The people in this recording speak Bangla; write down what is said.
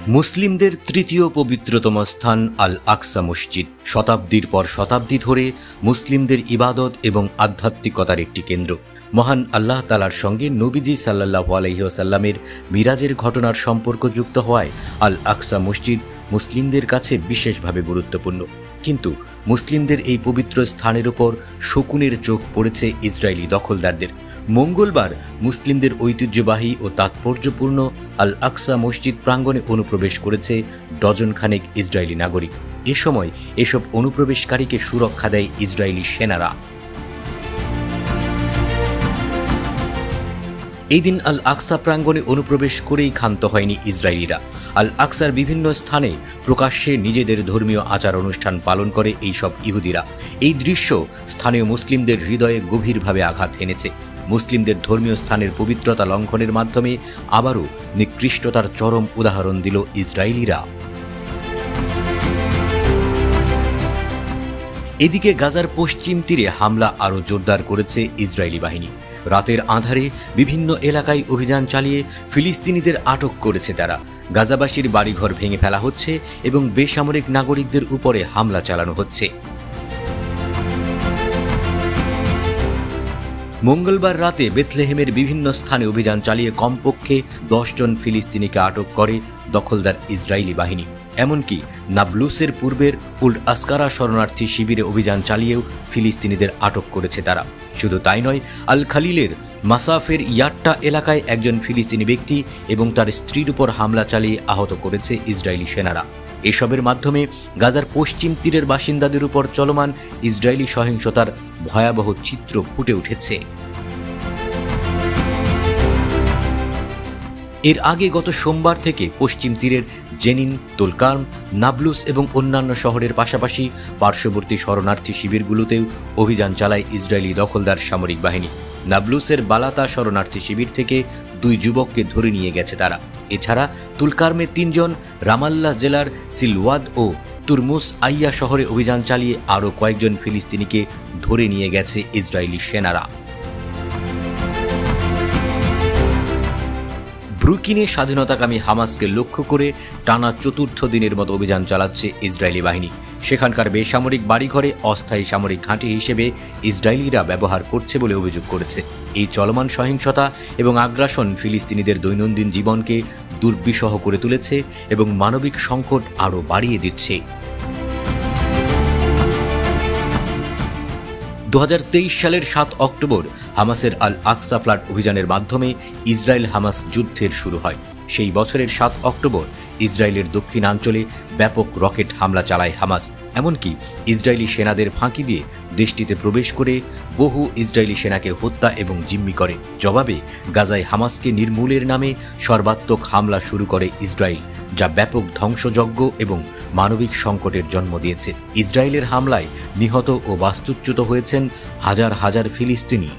মুসলিমদের তৃতীয় পবিত্রতম স্থান আল আকসা মসজিদ শতাব্দীর পর শতাব্দী ধরে মুসলিমদের ইবাদত এবং আধ্যাত্মিকতার একটি কেন্দ্র। মহান আল্লাহ তাআলার সঙ্গে নবীজি সাল্লাল্লাহু আলাইহি ওয়াসাল্লামের মিরাজের ঘটনার সম্পর্ক যুক্ত হওয়ায় আল আকসা মসজিদ মুসলিমদের কাছে বিশেষভাবে গুরুত্বপূর্ণ। কিন্তু মুসলিমদের এই পবিত্র স্থানের উপর শকুনের চোখ পড়েছে ইসরায়েলি দখলদারদের। মঙ্গলবার মুসলিমদের ঐতিহ্যবাহী ও তাৎপর্যপূর্ণ আল আকসা মসজিদ প্রাঙ্গণে অনুপ্রবেশ করেছে ডজনখানেক ইসরায়েলি নাগরিক। এ সময় এসব অনুপ্রবেশকারীকে সুরক্ষা দেয় ইসরায়েলি সেনারা। এই দিন আল আকসা প্রাঙ্গণে অনুপ্রবেশ করেই ক্ষান্ত হয়নি ইসরায়েলিরা। আল আকসার বিভিন্ন স্থানে প্রকাশ্যে নিজেদের ধর্মীয় আচার অনুষ্ঠান পালন করে এইসব ইহুদিরা। এই দৃশ্য স্থানীয় মুসলিমদের হৃদয়ে গভীরভাবে আঘাত হেনেছে। মুসলিমদের ধর্মীয় স্থানের পবিত্রতা লঙ্ঘনের মাধ্যমে আবারও নিকৃষ্টতার চরম উদাহরণ দিল ইসরায়েলিরা। এদিকে গাজার পশ্চিম তীরে হামলা আরও জোরদার করেছে ইসরায়েলি বাহিনী। রাতের আঁধারে বিভিন্ন এলাকায় অভিযান চালিয়ে ফিলিস্তিনিদের আটক করেছে তারা। গাজাবাসীর বাড়িঘর ভেঙে ফেলা হচ্ছে এবং বেসামরিক নাগরিকদের উপরে হামলা চালানো হচ্ছে। মঙ্গলবার রাতে বেথলেহেমের বিভিন্ন স্থানে অভিযান চালিয়ে কমপক্ষে 10 জন ফিলিস্তিনিকে আটক করে দখলদার ইসরায়েলি বাহিনী। এমনকি নাবলুসের পূর্বের উল আসকারা শরণার্থী শিবিরে অভিযান চালিয়েও ফিলিস্তিনিদের আটক করেছে তারা। শুধু তাই নয়, আল খালিলের মাসাফের ইয়াট্টা এলাকায় একজন ফিলিস্তিনি ব্যক্তি এবং তার স্ত্রীর উপর হামলা চালিয়ে আহত করেছে ইসরায়েলি সেনারা। এসবের মাধ্যমে গাজার পশ্চিম তীরের বাসিন্দাদের উপর চলমান ইসরায়েলি সহিংসতার ভয়াবহ চিত্র ফুটে উঠেছে। এর আগে গত সোমবার থেকে পশ্চিম তীরের জেনিন, তুলকার্ম, নাবলুস এবং অন্যান্য শহরের পাশাপাশি পার্শ্ববর্তী শরণার্থী শিবিরগুলোতেও অভিযান চালায় ইসরায়েলি দখলদার সামরিক বাহিনী। নাবলুসের বালাতা শরণার্থী শিবির থেকে 2 যুবককে ধরে নিয়ে গেছে তারা। এছাড়া তুলকার্মে 3 জন, রামাল্লাহ জেলার সিলওয়াদ ও তুরমুস আইয়া শহরে অভিযান চালিয়ে আরও কয়েকজন ফিলিস্তিনিকে ধরে নিয়ে গেছে ইসরায়েলি সেনারা। ব্রুকিনে স্বাধীনতাকামী হামাসকে লক্ষ্য করে টানা 4র্থ দিনের মতো অভিযান চালাচ্ছে ইসরায়েলি বাহিনী। সেখানকার বেসামরিক বাড়িঘরে অস্থায়ী সামরিক ঘাঁটি হিসেবে ইসরায়েলিরা ব্যবহার করছে বলে অভিযোগ করেছে। এই চলমান সহিংসতা এবং আগ্রাসন ফিলিস্তিনিদের দৈনন্দিন জীবনকে দুর্বিষহ করে তুলেছে এবং মানবিক সংকট আরও বাড়িয়ে দিচ্ছে। 2023 সালের 7 অক্টোবর হামাসের আল আকসা ফ্লাড অভিযানের মাধ্যমে ইসরায়েল হামাস যুদ্ধের শুরু হয়। সেই বছরের 7 অক্টোবর ইসরায়েলের দক্ষিণাঞ্চলে ব্যাপক রকেট হামলা চালায় হামাস। এমনকি ইসরায়েলি সেনাদের ফাঁকি দিয়ে দেশটিতে প্রবেশ করে বহু ইসরায়েলি সেনাকে হত্যা এবং জিম্মি করে। জবাবে গাজায় হামাসকে নির্মূলের নামে সর্বাত্মক হামলা শুরু করে ইসরায়েল, যা ব্যাপক ধ্বংসযজ্ঞ এবং মানবিক সংকটের জন্ম দিয়েছে। ইসরায়েলের হামলায় নিহত ও বাস্তুচ্যুত হয়েছেন হাজার হাজার ফিলিস্তিনি।